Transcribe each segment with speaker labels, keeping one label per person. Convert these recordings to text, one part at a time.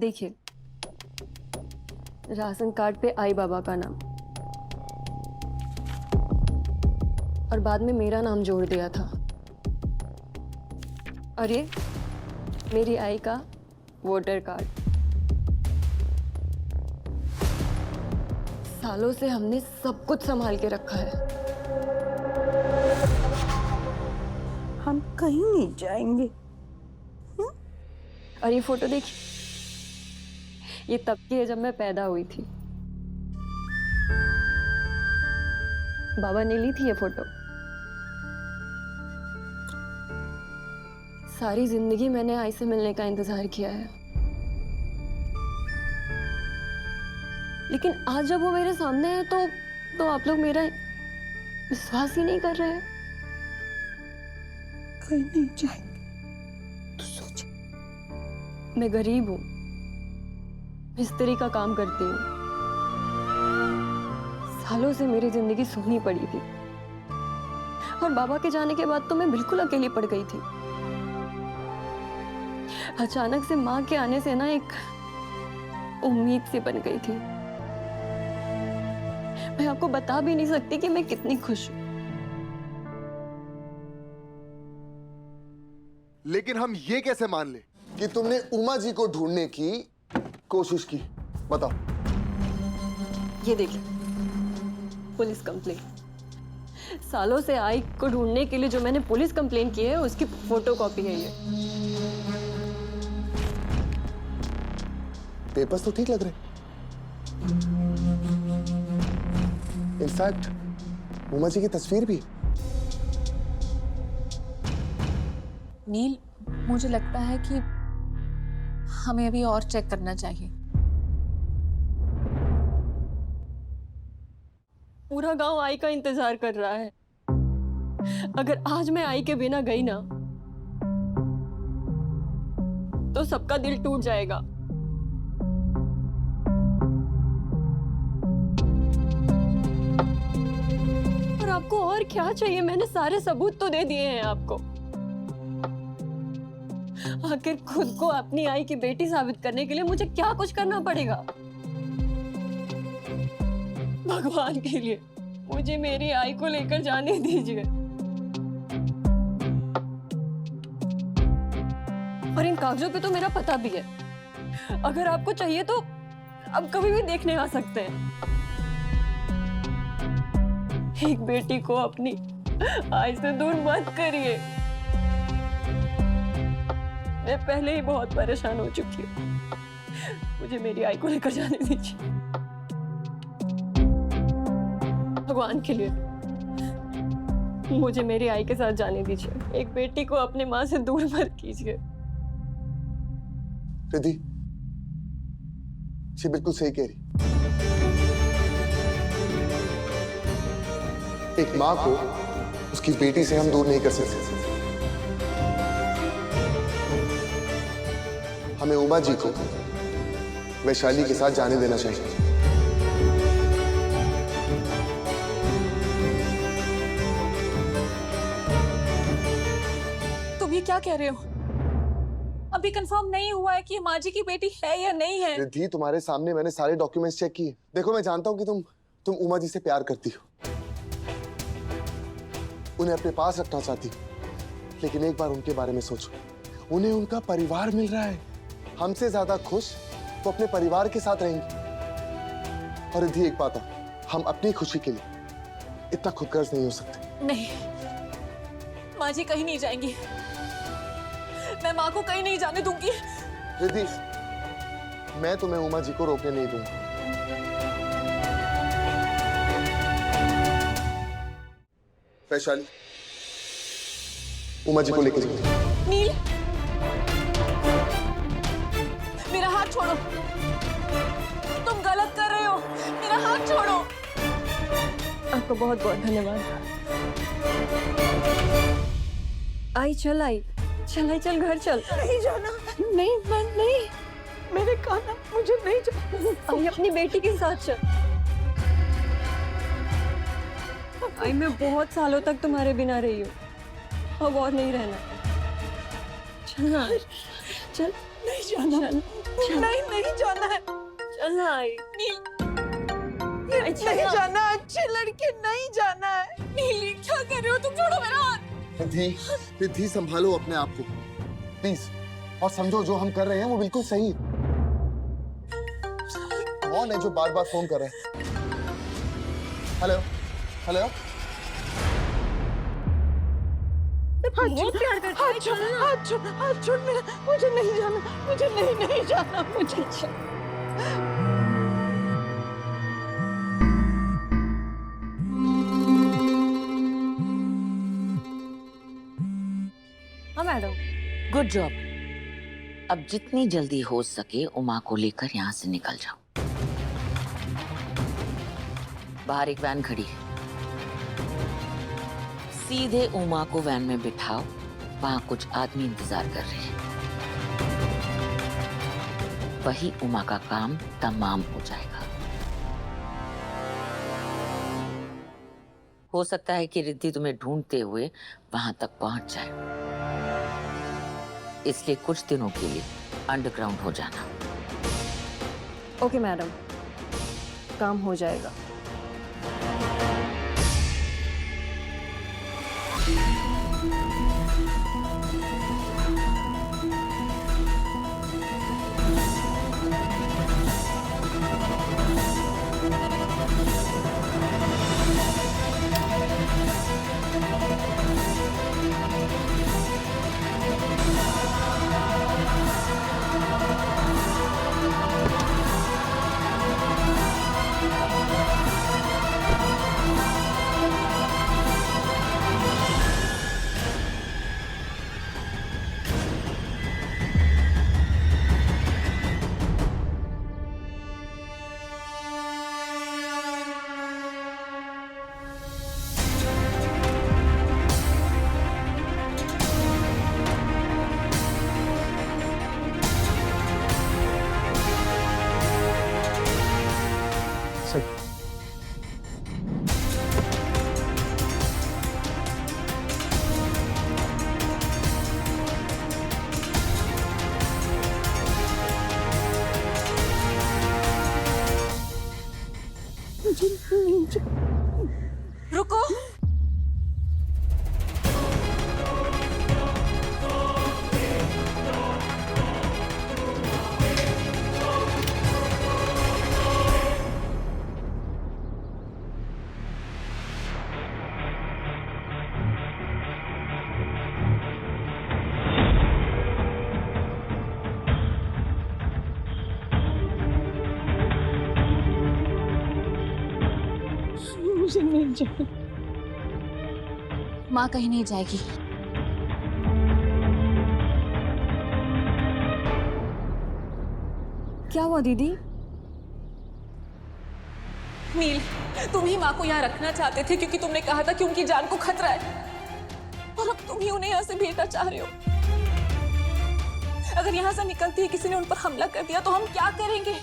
Speaker 1: देखिए, ration card पे आई बाबा का नाम और बाद में मेरा नाम जोड़ दिया था। और ये मेरी आई का वोटर कार्ड। सालों से हमने सब कुछ संभाल के रखा है।
Speaker 2: हम कहीं नहीं जाएंगे।
Speaker 1: और ये फोटो देखिए, ये तब की है जब मैं पैदा हुई थी। बाबा ने ली थी ये फोटो। सारी जिंदगी मैंने आई से मिलने का इंतजार किया है, लेकिन आज जब वो मेरे सामने है तो आप लोग मेरा विश्वास ही नहीं कर रहे हैं।
Speaker 2: कहीं नहीं जाएंगे। तू सोच।
Speaker 1: मैं गरीब हूँ, मिस्त्री का काम करती हूँ। सालों से मेरी जिंदगी सूनी पड़ी थी और बाबा के जाने के बाद तो मैं बिल्कुल अकेली पड़ गई थी। अचानक से माँ के आने से ना एक उम्मीद सी बन गई थी। मैं आपको बता भी नहीं सकती कि मैं कितनी खुश हूँ।
Speaker 3: लेकिन हम ये कैसे मान ले कि तुमने उमा जी को ढूंढने की कोशिश की? बताओ।
Speaker 1: ये देखिए, पुलिस कंप्लेंट। सालों से आई को ढूंढने के लिए जो मैंने पुलिस कंप्लेंट की है उसकी फोटोकॉपी है ये।
Speaker 3: पेपर्स तो ठीक लग रहे। इनफैक्ट उमा जी की तस्वीर भी।
Speaker 4: नील, मुझे लगता है कि हमें अभी और चेक करना चाहिए।
Speaker 1: पूरा गांव आई का इंतजार कर रहा है। अगर आज मैं आई के बिना गई ना तो सबका दिल टूट जाएगा। और आपको और क्या चाहिए? मैंने सारे सबूत तो दे दिए हैं आपको। आखिर खुद को अपनी आई की बेटी साबित करने के लिए मुझे क्या कुछ करना पड़ेगा? भगवान के लिए मुझे मेरी आई को लेकर जाने दीजिए। और इन कागजों पे तो मेरा पता भी है। अगर आपको चाहिए तो आप कभी भी देखने आ सकते हैं। एक बेटी को अपनी आई से दूर मत करिए। मैं पहले ही बहुत परेशान हो चुकी हूँ। मुझे मेरी आई को लेकर जाने दीजिए, भगवान के लिए। मुझे मेरी आई के साथ जाने दीजिए। एक बेटी को अपनी माँ से दूर मत कीजिए।
Speaker 3: रिद्धि, ये बिल्कुल सही कह रही। एक माँ को उसकी बेटी से हम दूर नहीं कर सकते। हमें उमा जी को वैशाली के साथ जाने देना चाहिए।
Speaker 4: तुम ये क्या कह रहे हो? अभी कंफर्म नहीं हुआ है कि ये माँ जी की बेटी है या नहीं है।
Speaker 3: रिद्धि, तुम्हारे सामने मैंने सारे डॉक्यूमेंट्स चेक किए। देखो, मैं जानता हूं कि तुम उमा जी से प्यार करती हो, उन्हें अपने पास रखना चाहती हो, लेकिन एक बार उनके बारे में सोचो। उन्हें उनका परिवार मिल रहा है। हमसे ज्यादा खुश वो अपने परिवार के साथ रहेंगी। और रिद्धि, एक बात है, हम अपनी खुशी के लिए इतना खुदगर्ज नहीं हो सकते।
Speaker 4: नहीं, माँ जी कहीं नहीं जाएंगी। मैं माँ को कहीं नहीं जाने दूंगी।
Speaker 3: रिद्धि, मैं तुम्हें उमा जी को रोकने नहीं दूंगा। वैशाली, उमा जी को लेकर जाओ।
Speaker 4: नील, मेरा हाथ छोड़ो। तुम गलत कर रहे हो। मेरा हाथ छोड़ो।
Speaker 1: आपको बहुत बहुत धन्यवाद। आई चल, आई चल, चल घर चल।
Speaker 2: नहीं जाना।
Speaker 1: नहीं मन नहीं,
Speaker 2: मैंने कहा ना, मुझे नहीं जाना।
Speaker 1: आई अपनी बेटी के साथ चल। आई मैं बहुत सालों तक तुम्हारे बिना रही हूँ, अब और नहीं रहना। चल ना, चल।
Speaker 2: नहीं जाना।
Speaker 1: चल,
Speaker 2: नहीं नहीं
Speaker 1: चलना आई।
Speaker 2: नहीं जाना, अच्छे लड़के नहीं जाना है।
Speaker 4: नीली क्या कर रहे हो तुम? छोड़ो मेरा हाथ।
Speaker 3: रिद्धि, रिद्धि संभालो अपने आप को प्लीज, और समझो जो हम कर रहे हैं वो बिल्कुल सही है। कौन है जो बार बार फोन कर रहा है? हेलो हेलो,
Speaker 2: हाथ छोड़ मेरा, मुझे नहीं जाना, मुझे नहीं जाना, मुझे
Speaker 1: हाँ मैडम।
Speaker 5: Good job. अब जितनी जल्दी हो सके उमा को लेकर यहाँ से निकल जाओ। बाहर एक वैन खड़ी है, सीधे उमा को वैन में बिठाओ, वहां कुछ आदमी इंतजार कर रहे हैं। वही उमा का काम तमाम हो जाएगा। हो सकता है कि रिद्धि तुम्हें ढूंढते हुए वहां तक पहुंच जाए, इसलिए कुछ दिनों के लिए अंडरग्राउंड हो जाना।
Speaker 1: ओके मैडम, काम हो जाएगा।
Speaker 4: रुको।
Speaker 2: मुझे नहीं जाना।
Speaker 4: माँ कहीं नहीं जाएगी।
Speaker 1: क्या हुआ दीदी?
Speaker 4: नील, तुम ही माँ को यहाँ रखना चाहते थे क्योंकि तुमने कहा था कि उनकी जान को खतरा है, और अब तुम ही उन्हें यहाँ से भेजना चाह रहे हो। अगर यहाँ से निकलती है किसी ने उन पर हमला कर दिया तो हम क्या करेंगे?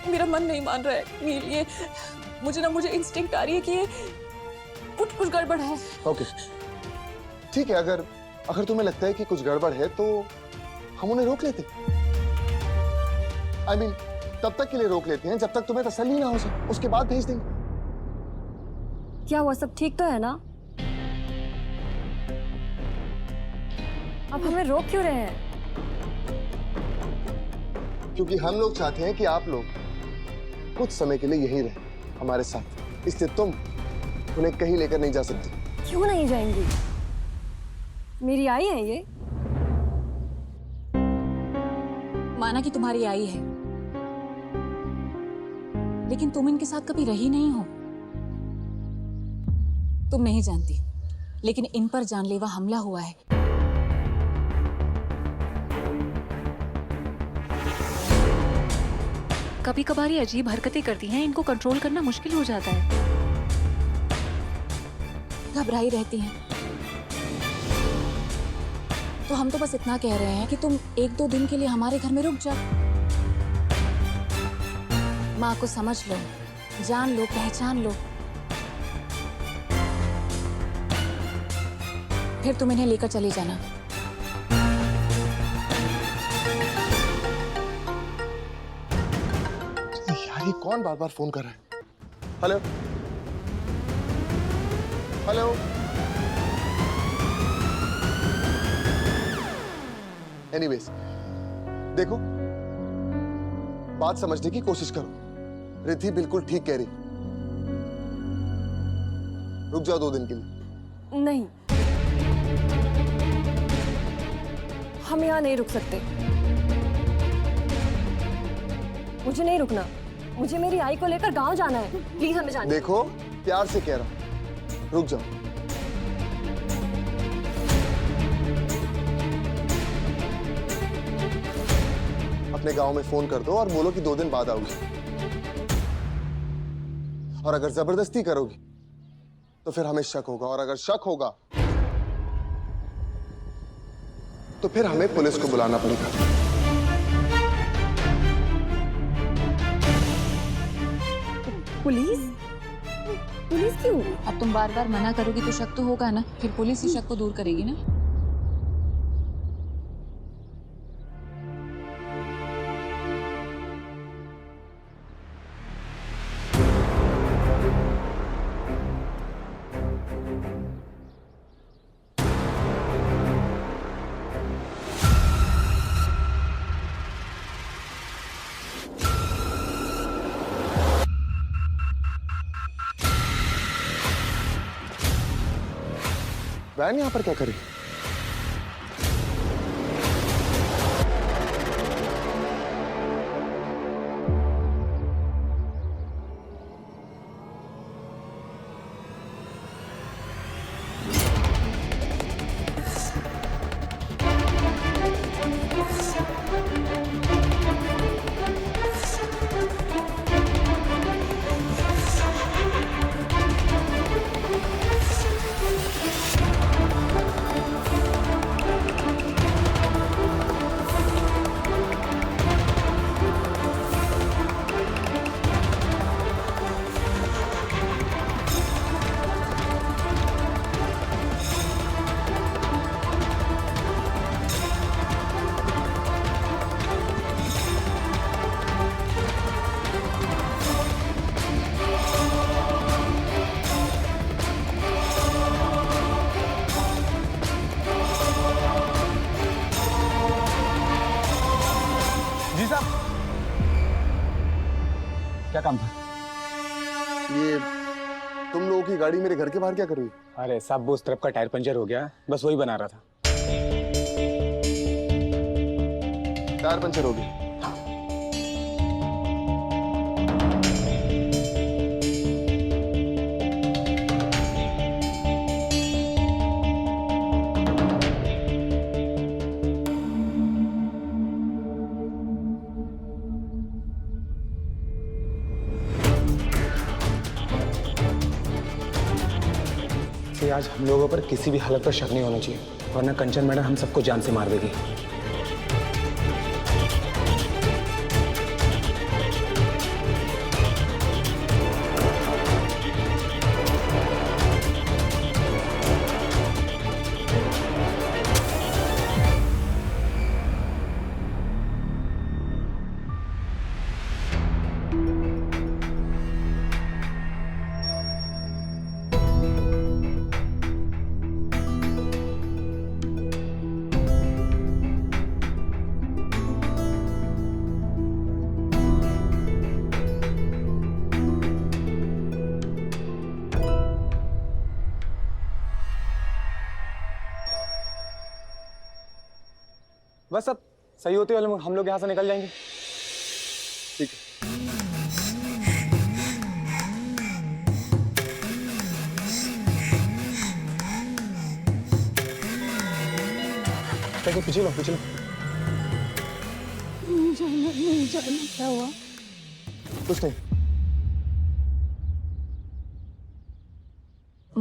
Speaker 4: मेरा मन नहीं मान रहा है नील। ये मुझे इंस्टिंक्ट आ रही है कि ये कुछ गड़बड़ है।
Speaker 3: ओके ठीक है, अगर तुम्हें लगता है कि कुछ गड़बड़ है तो हम उन्हें रोक लेते। I mean, तब तक के लिए रोक लेते हैं जब तक तुम्हें तसल्ली ना हो सके, उसके बाद भेज देंगे।
Speaker 1: क्या हुआ, सब ठीक तो है ना? आप हमें रोक क्यों रहे हैं?
Speaker 3: क्योंकि हम लोग चाहते हैं कि आप लोग कुछ समय के लिए यहीं रहें हमारे साथ, इसलिए तुम उन्हें कहीं लेकर नहीं जा सकती।
Speaker 1: क्यों नहीं जाएंगी? मेरी आई है ये।
Speaker 4: माना कि तुम्हारी आई है, लेकिन तुम इनके साथ कभी रही नहीं हो। तुम नहीं जानती, लेकिन इन पर जानलेवा हमला हुआ है।
Speaker 6: कभी कभार ये अजीब हरकतें करती हैं, इनको कंट्रोल करना मुश्किल हो जाता है।
Speaker 4: घबराई रहती हैं। तो हम तो बस इतना कह रहे हैं कि तुम 1-2 दिन के लिए हमारे घर में रुक जाओ। माँ को समझ लो, जान लो, पहचान लो, फिर तुम इन्हें लेकर चले जाना।
Speaker 3: ये कौन बार बार फोन कर रहा है? Hello hello. एनीवेज, देखो, बात समझने की कोशिश करो। रिद्धि बिल्कुल ठीक कह रही। रुक जाओ 2 दिन के लिए।
Speaker 1: नहीं, हम यहाँ नहीं रुक सकते। मुझे नहीं रुकना। मुझे मेरी आई को लेकर गांव जाना है। प्लीज हमें जाने।
Speaker 3: देखो, प्यार से कह रहा हूं, रुक जाओ। अपने गांव में फोन कर दो और बोलो कि 2 दिन बाद आओगी। और अगर जबरदस्ती करोगी तो फिर हमें शक होगा, और अगर शक होगा तो फिर हमें पुलिस को बुलाना पड़ेगा।
Speaker 1: पुलिस? पुलिस क्यों?
Speaker 4: अब तुम बार बार मना करोगी तो शक तो होगा ना, फिर पुलिस ही शक को दूर करेगी ना।
Speaker 3: वैन यहाँ पर क्या करे?
Speaker 7: क्या काम था?
Speaker 3: ये तुम लोगों की गाड़ी मेरे घर के बाहर क्या कर रही है?
Speaker 7: अरे साहब, वो उस तरफ का टायर पंचर हो गया, बस वही बना रहा था।
Speaker 3: टायर पंचर हो गया?
Speaker 7: कि आज हम लोगों पर किसी भी हालत पर शक नहीं होना चाहिए, वरना कंचन मैडम हम सबको जान से मार देगी। बस अब सही होते वाले हम लोग यहाँ से निकल जाएंगे।
Speaker 3: ठीक है।
Speaker 7: देखो, पीछे लो, पीछे लो।
Speaker 2: नहीं जाना, क्या हुआ?
Speaker 3: कुछ नहीं।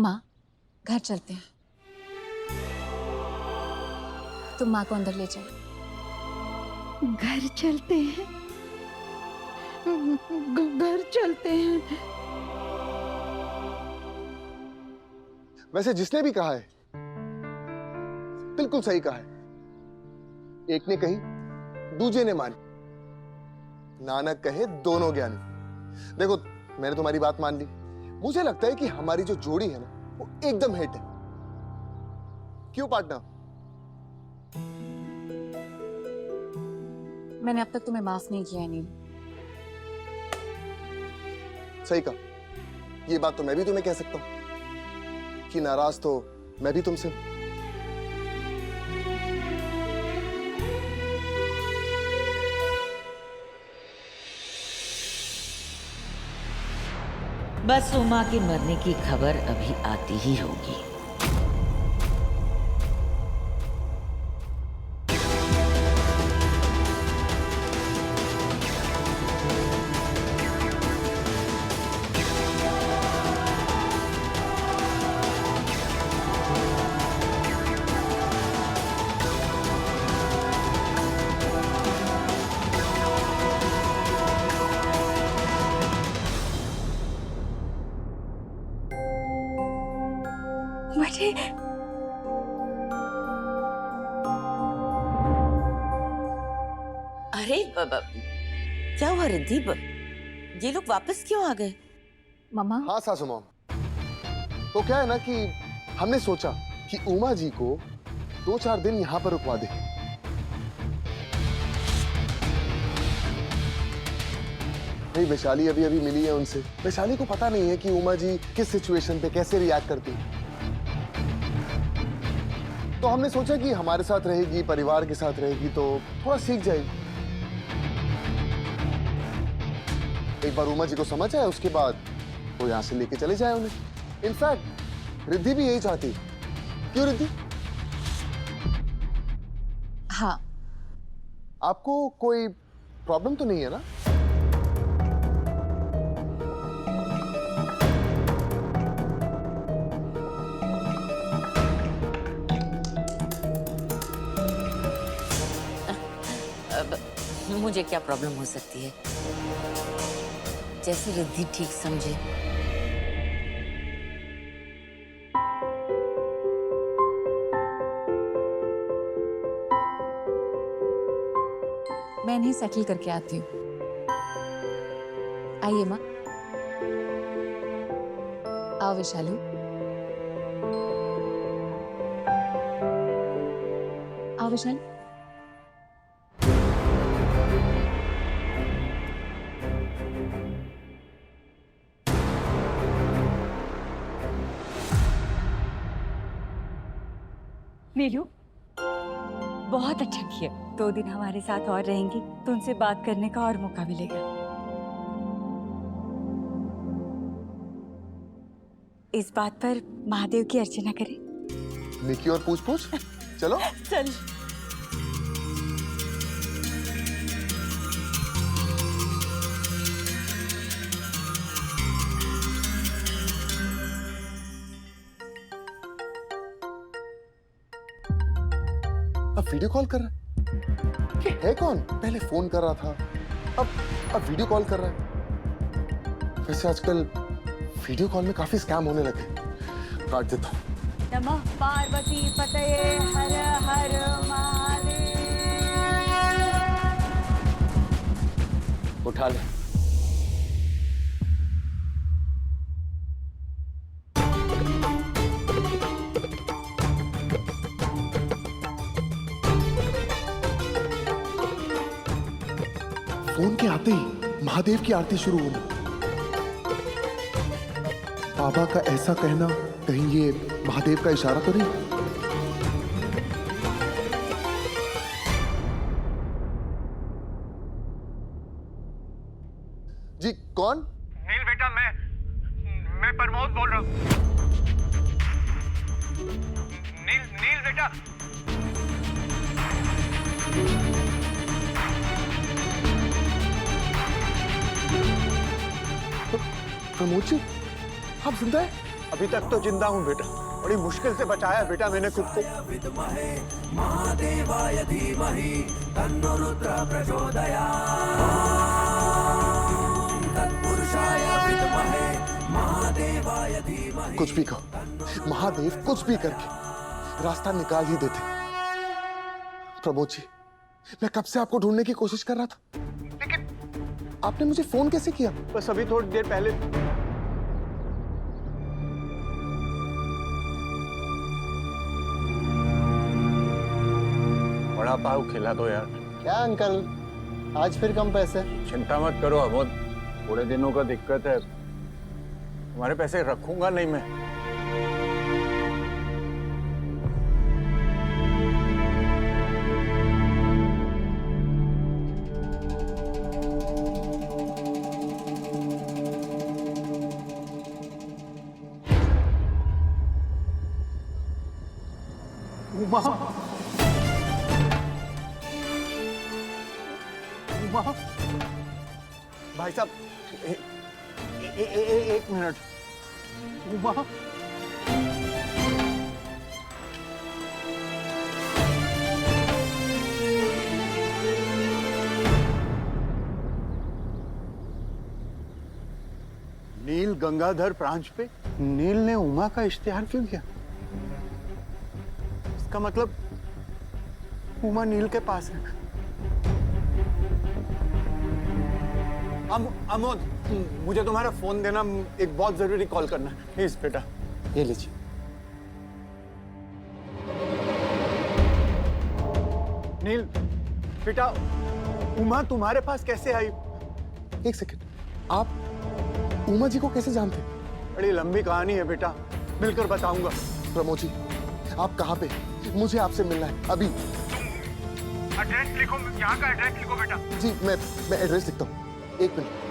Speaker 4: माँ, घर चलते हैं। तुम माँ को अंदर ले जाओ।
Speaker 2: घर चलते हैं? घर चलते हैं?
Speaker 3: वैसे जिसने भी कहा है बिल्कुल सही कहा है। एक ने कही, दूजे ने मानी। नानक कहे दोनों ज्ञानी। देखो, मैंने तुम्हारी बात मान ली। मुझे लगता है कि हमारी जो जोड़ी है ना, वो एकदम हिट है। क्यों पार्टनर?
Speaker 4: मैंने अब तक तुम्हें माफ नहीं किया है नील।
Speaker 3: सही कहा। ये बात तो मैं भी तुम्हें कह सकता हूं कि नाराज तो मैं भी तुमसे हूं।
Speaker 5: बस उमा के मरने की खबर अभी आती ही होगी।
Speaker 4: मुझे
Speaker 5: अरे क्या हुआ रिद्धि? ये लोग वापस क्यों आ गए?
Speaker 4: मम्मा,
Speaker 3: हाँ सासू माँ, तो क्या है ना कि हमने सोचा कि उमा जी को 2-4 दिन यहाँ पर रुकवा दे। नहीं, वैशाली अभी अभी मिली है उनसे। वैशाली को पता नहीं है कि उमा जी किस सिचुएशन पे कैसे रिएक्ट करती है। तो हमने सोचा कि हमारे साथ रहेगी, परिवार के साथ रहेगी, तो थोड़ा सीख जाएगी। एक बार उमा जी को समझ आए, उसके बाद वो यहाँ से लेके चले जाए उन्हें। इनफैक्ट रिद्धि भी यही चाहती। क्यों रिद्धि?
Speaker 4: हाँ,
Speaker 3: आपको कोई प्रॉब्लम तो नहीं है ना?
Speaker 5: मुझे क्या प्रॉब्लम हो सकती है? जैसे रिद्धि ठीक समझे।
Speaker 4: मैं इन्हें सेटल करके आती हूँ। आइए माँ। आओ वैशाली। आओ वैशाली।
Speaker 2: नीलू, बहुत अच्छा किया। 2 दिन हमारे साथ और रहेंगी तो उनसे बात करने का और मौका मिलेगा। इस बात पर महादेव की अर्चना करें।
Speaker 3: निकी और पूछ पूछ। चलो
Speaker 2: चल।
Speaker 3: अब वीडियो कॉल कर रहा है। ये है कौन? पहले फोन कर रहा था, अब वीडियो कॉल कर रहा है। वैसे आजकल वीडियो कॉल में काफी स्कैम होने लगे। काट देता हूँ।
Speaker 2: नमः पार्वती पतये हर हर महादेव।
Speaker 3: उठा ले। फोन के आते ही महादेव की आरती शुरू होनी। बाबा का ऐसा कहना कहीं ये महादेव का इशारा तो नहीं? जी कौन?
Speaker 8: नील बेटा, मैं प्रमोद बोल रहा हूँ। नील बेटा।
Speaker 3: प्रमोद जी, आप जिंदा हैं?
Speaker 8: अभी तक तो जिंदा हूँ बेटा, बड़ी मुश्किल से बचाया बेटा मैंने खुद को।
Speaker 3: कुछ भी कहो, महादेव कुछ भी करके रास्ता निकाल ही देते। प्रमोद जी, मैं कब से आपको ढूंढने की कोशिश कर रहा था, आपने मुझे फोन कैसे किया?
Speaker 8: बस अभी थोड़ी देर पहले। बड़ा पाव खिला दो यार।
Speaker 3: क्या अंकल, आज फिर कम पैसे?
Speaker 8: चिंता मत करो अमोद, थोड़े दिनों का दिक्कत है, तुम्हारे पैसे रखूंगा नहीं मैं। उमा, उमा, भाई साहब एक मिनट। उमा, नील गंगाधर ब्रांच पे नील ने उमा का इश्तिहार क्यों किया? इसका मतलब उमा नील के पास है। अमोद, मुझे तुम्हारा फोन देना, एक बहुत जरूरी कॉल करना है। प्लीज बेटा।
Speaker 3: ये लीजिए।
Speaker 8: नील बेटा, उमा तुम्हारे पास कैसे आई?
Speaker 3: एक सेकंड, आप उमा जी को कैसे जानते?
Speaker 8: बड़ी लंबी कहानी है बेटा, मिलकर बताऊंगा।
Speaker 3: प्रमोद जी, आप कहाँ पे? मुझे आपसे मिलना है अभी।
Speaker 8: एड्रेस लिखो, यहाँ का एड्रेस लिखो बेटा।
Speaker 3: जी मैं एड्रेस लिखता हूँ, एक मिनट।